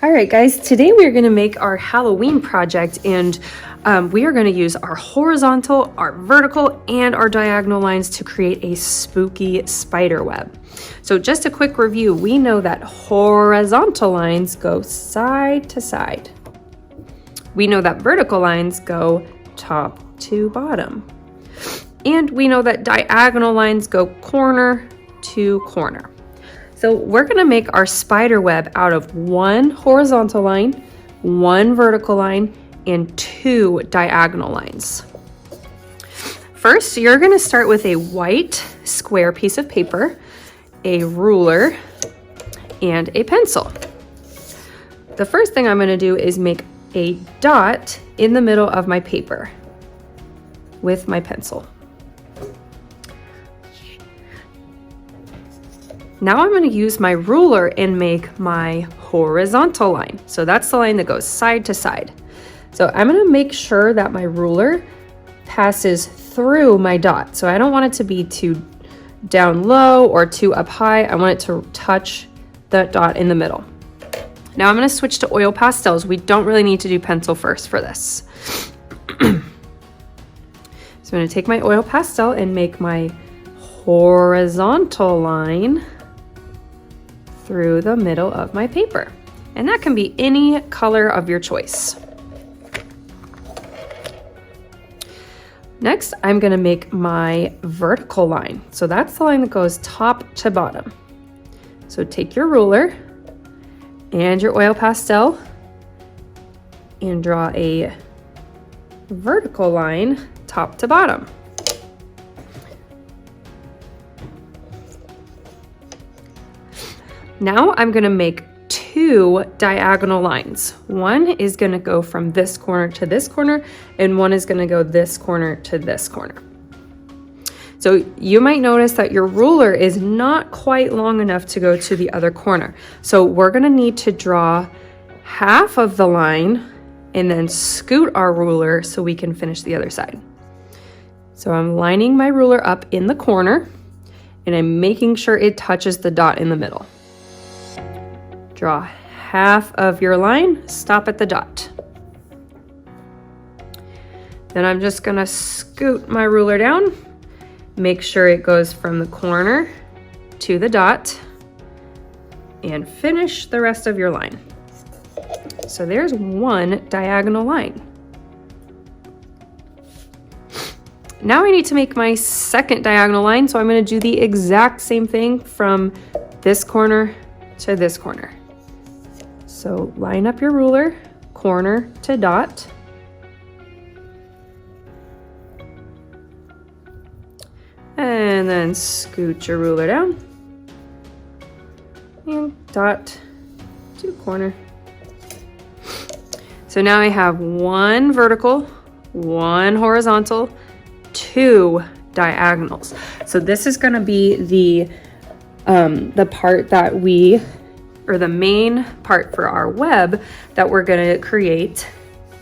All right, guys, today we are going to make our Halloween project, and we are going to use our horizontal, our vertical, and our diagonal lines to create a spooky spider web. So just a quick review, we know that horizontal lines go side to side. We know that vertical lines go top to bottom. And we know that diagonal lines go corner to corner. So we're gonna make our spider web out of one horizontal line, one vertical line, and two diagonal lines. First, you're gonna start with a white square piece of paper, a ruler, and a pencil. The first thing I'm gonna do is make a dot in the middle of my paper with my pencil. Now I'm going to use my ruler and make my horizontal line. So that's the line that goes side to side. So I'm going to make sure that my ruler passes through my dot. So I don't want it to be too down low or too up high. I want it to touch the dot in the middle. Now I'm going to switch to oil pastels. We don't really need to do pencil first for this. So I'm going to take my oil pastel and make my horizontal line through the middle of my paper. And that can be any color of your choice. Next, I'm gonna make my vertical line. So that's the line that goes top to bottom. So take your ruler and your oil pastel and draw a vertical line top to bottom. Now I'm going to make two diagonal lines. One is going to go from this corner to this corner, and one is going to go this corner to this corner. So you might notice that your ruler is not quite long enough to go to the other corner. So we're going to need to draw half of the line and then scoot our ruler so we can finish the other side. So I'm lining my ruler up in the corner, and I'm making sure it touches the dot in the middle. Draw half of your line, stop at the dot. Then I'm just gonna scoot my ruler down, make sure it goes from the corner to the dot, and finish the rest of your line. So there's one diagonal line. Now I need to make my second diagonal line, so I'm gonna do the exact same thing from this corner to this corner. So line up your ruler, corner to dot. And then scoot your ruler down. And dot to corner. So now I have one vertical, one horizontal, two diagonals. So this is going to be the part that or the main part for our web that we're going to create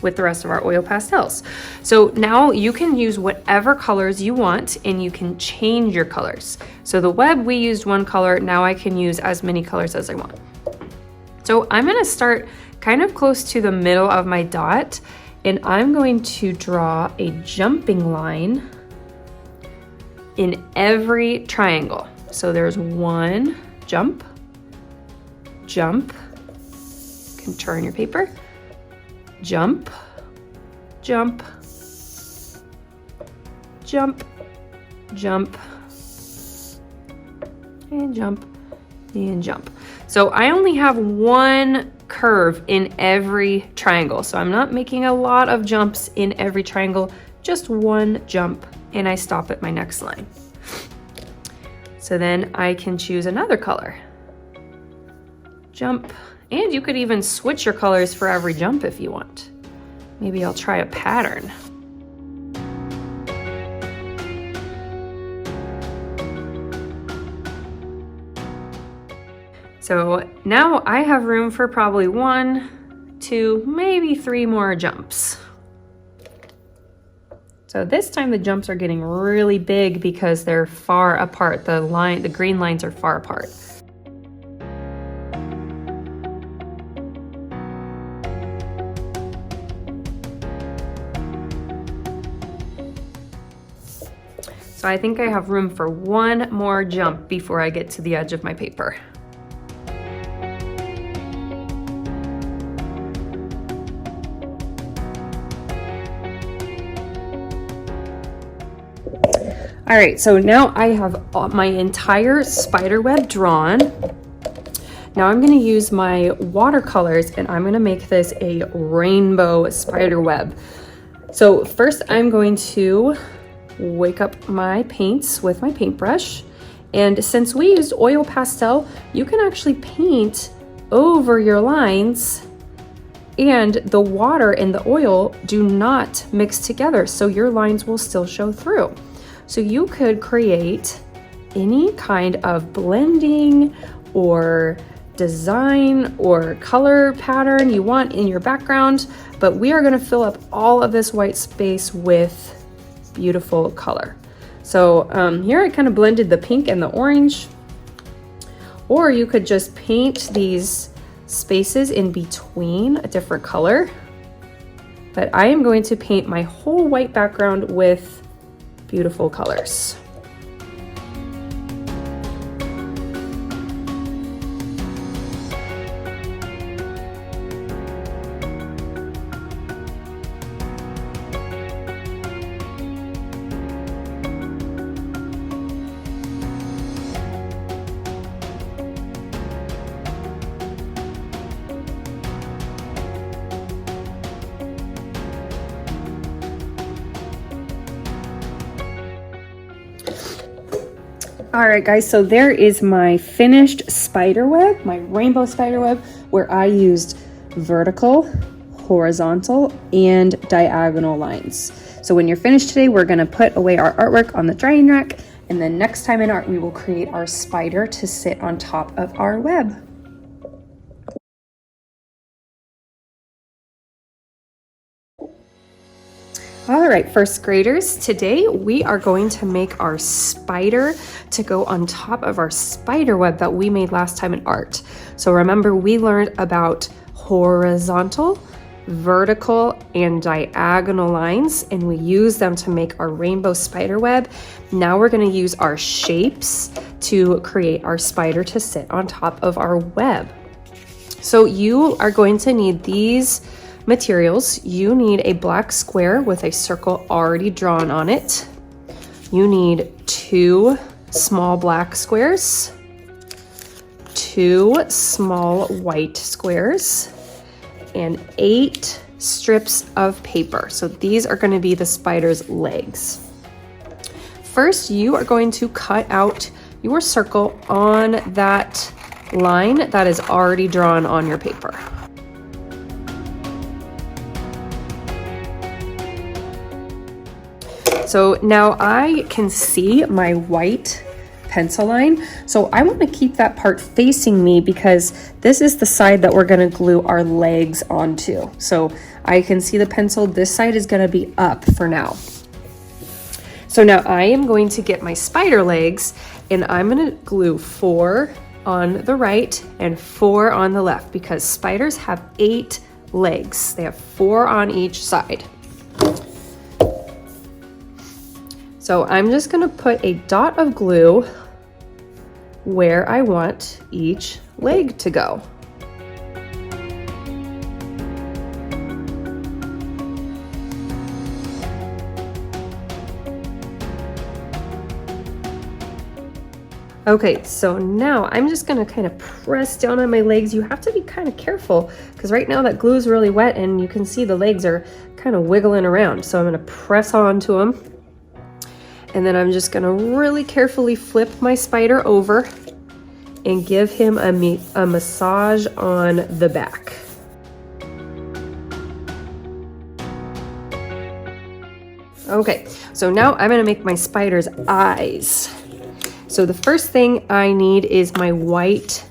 with the rest of our oil pastels. So now you can use whatever colors you want, and you can change your colors. So the web, we used one color, now I can use as many colors as I want. So I'm going to start kind of close to the middle of my dot, and I'm going to draw a jumping line in every triangle. So there's one jump, jump, you can turn your paper, jump, jump, jump, jump, and jump, and jump. So I only have one curve in every triangle. So I'm not making a lot of jumps in every triangle, just one jump, and I stop at my next line. So then I can choose another color. Jump, and you could even switch your colors for every jump if you want. Maybe I'll try a pattern. So now I have room for probably 1, 2, maybe 3 more jumps. So this time the jumps are getting really big because they're far apart. The green lines are far apart. So I think I have room for one more jump before I get to the edge of my paper. All right, so now I have my entire spider web drawn. Now I'm gonna use my watercolors and I'm gonna make this a rainbow spider web. So first I'm going to wake up my paints with my paintbrush. And since we used oil pastel, you can actually paint over your lines, and the water and the oil do not mix together, so your lines will still show through. So you could create any kind of blending or design or color pattern you want in your background, but we are going to fill up all of this white space with beautiful color. So here I kind of blended the pink and the orange, or you could just paint these spaces in between a different color, but I am going to paint my whole white background with beautiful colors. All right, guys, so there is my finished spider web, my rainbow spider web, where I used vertical, horizontal, and diagonal lines. So when you're finished today, we're gonna put away our artwork on the drying rack, and then next time in art, we will create our spider to sit on top of our web. All right, first graders, today we are going to make our spider to go on top of our spider web that we made last time in art. So remember, we learned about horizontal, vertical, and diagonal lines, and we use them to make our rainbow spider web. Now we're going to use our shapes to create our spider to sit on top of our web. So you are going to need these materials. You need a black square with a circle already drawn on it. You need 2 small black squares, 2 small white squares, and 8 strips of paper. So these are going to be the spider's legs. First, you are going to cut out your circle on that line that is already drawn on your paper. So now I can see my white pencil line. So I want to keep that part facing me because this is the side that we're going to glue our legs onto. So I can see the pencil. This side is going to be up for now. So now I am going to get my spider legs and I'm going to glue 4 on the right and 4 on the left because spiders have 8 legs. They have 4 on each side. So I'm just going to put a dot of glue where I want each leg to go. Okay, so now I'm just going to kind of press down on my legs. You have to be kind of careful because right now that glue is really wet and you can see the legs are kind of wiggling around. So I'm going to press onto them. And then I'm just gonna really carefully flip my spider over and give him a massage on the back. Okay, so now I'm gonna make my spider's eyes. So the first thing I need is my white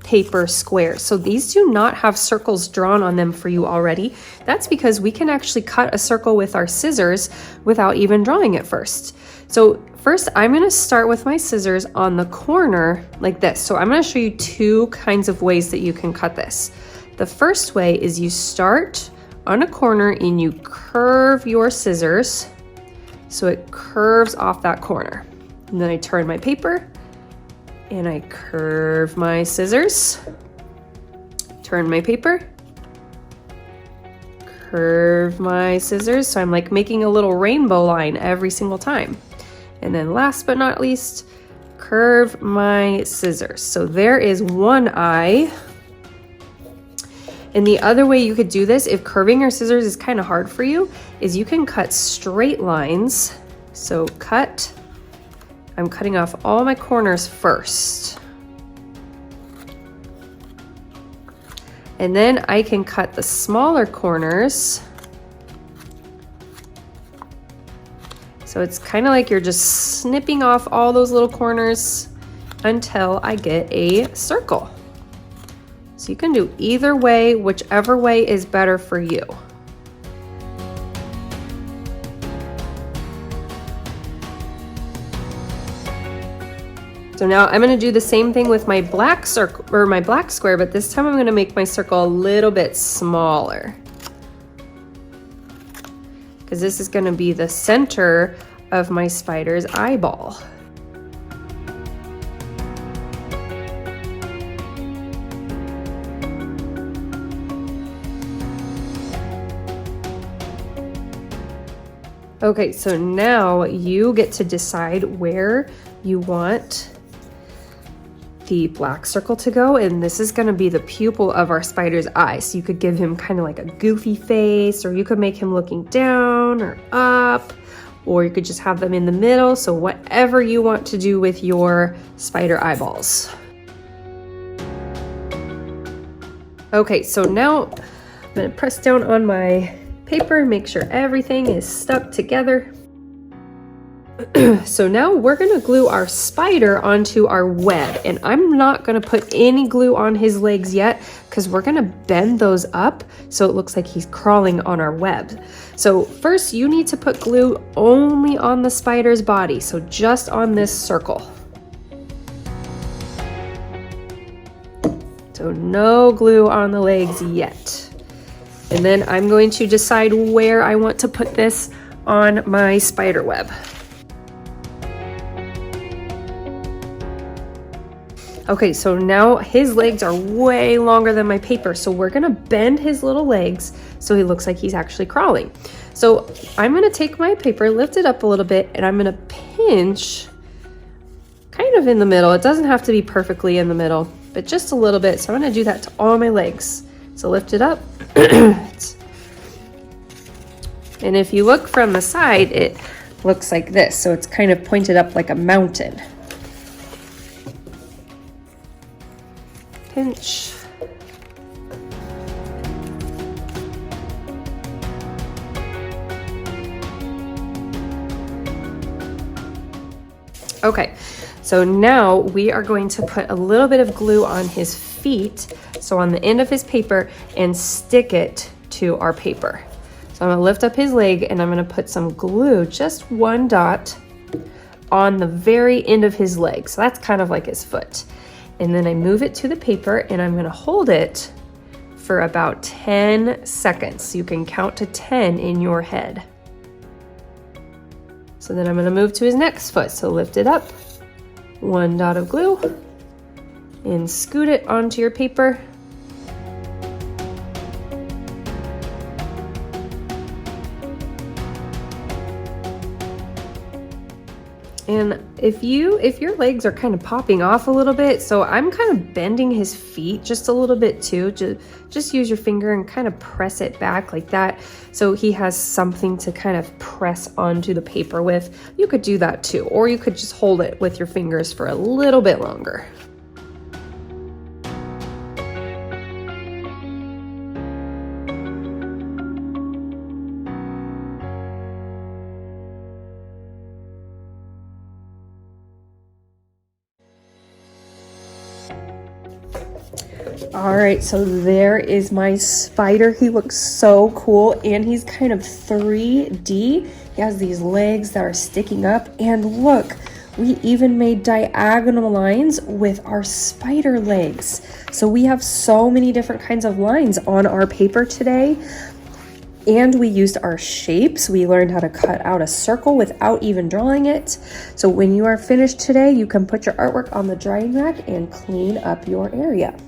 paper square. So these do not have circles drawn on them for you already. That's because we can actually cut a circle with our scissors without even drawing it first. So first I'm going to start with my scissors on the corner like this. So I'm going to show you 2 kinds of ways that you can cut this. The first way is you start on a corner and you curve your scissors so it curves off that corner. And then I turn my paper and I curve my scissors, turn my paper, curve my scissors. So I'm like making a little rainbow line every single time. And then last but not least, curve my scissors. So there is one eye. And the other way you could do this, if curving your scissors is kind of hard for you, is you can cut straight lines. So cut, I'm cutting off all my corners first. And then I can cut the smaller corners. So it's kind of like you're just snipping off all those little corners until I get a circle. So you can do either way, whichever way is better for you. So now I'm going to do the same thing with my black circle or my black square, but this time I'm going to make my circle a little bit smaller, because this is going to be the center of my spider's eyeball. Okay, so now you get to decide where you want the black circle to go, and this is going to be the pupil of our spider's eye. So you could give him kind of like a goofy face, or you could make him looking down or up, or you could just have them in the middle. So whatever you want to do with your spider eyeballs. Okay, so now I'm going to press down on my paper, make sure everything is stuck together. So now we're going to glue our spider onto our web, and I'm not going to put any glue on his legs yet because we're going to bend those up so it looks like he's crawling on our web. So first you need to put glue only on the spider's body, so just on this circle. So no glue on the legs yet. And then I'm going to decide where I want to put this on my spider web. Okay, so now his legs are way longer than my paper, so we're gonna bend his little legs so he looks like he's actually crawling. So I'm gonna take my paper, lift it up a little bit, and I'm gonna pinch kind of in the middle. It doesn't have to be perfectly in the middle, but just a little bit. So I'm gonna do that to all my legs. So lift it up. And if you look from the side, it looks like this. So it's kind of pointed up like a mountain. Pinch. Okay, so now we are going to put a little bit of glue on his feet, so on the end of his paper, and stick it to our paper. So I'm gonna lift up his leg and I'm gonna put some glue, just one dot, on the very end of his leg. So that's kind of like his foot. And then I move it to the paper and I'm gonna hold it for about 10 seconds. You can count to 10 in your head. So then I'm gonna move to his next foot. So lift it up, one dot of glue, and scoot it onto your paper. And if your legs are kind of popping off a little bit, so I'm kind of bending his feet just a little bit too. Just use your finger and kind of press it back like that, so he has something to kind of press onto the paper with. You could do that too, or you could just hold it with your fingers for a little bit longer. All right, so there is my spider. He looks so cool, and he's kind of 3D. He has these legs that are sticking up, and look, we even made diagonal lines with our spider legs. So we have so many different kinds of lines on our paper today. And we used our shapes. We learned how to cut out a circle without even drawing it. So when you are finished today, you can put your artwork on the drying rack and clean up your area.